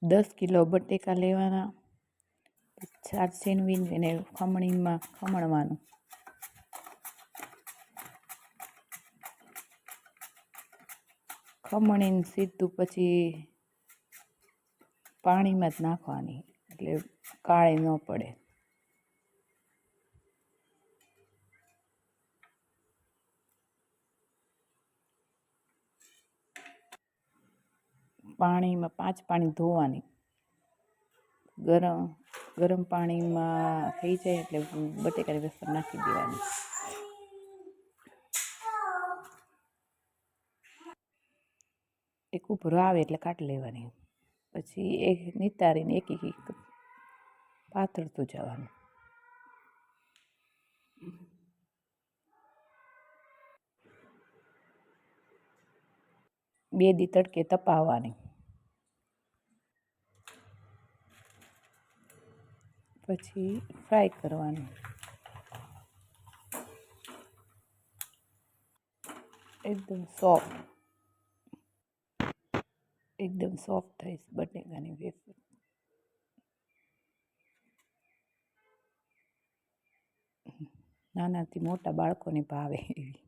10 kilo બટેકા લેવાના, છાશ છીનવીને એને ખમણીમાં ખમણવાનું. ખમણીને સીધું પછી પાણીમાં જ નાખવાની એટલે કાળી ન પડે. પાણીમાં 5 પાણી ધોવાની. ગરમ પાણીમાં થઈ જાય એટલે બટેકાની વેફર નાખી દેવાની. એક ઉભરો આવે એટલે કાઢી લેવાની. પછી એક નિતારીને એક પાથરતું જવાનું. બે દી તડકે તપાવવાની. પછી ફ્રાય કરવાનું. એકદમ સોફ્ટ થાય બટેકાની વેફર. નાનાથી મોટા બાળકોને ભાવે એવી.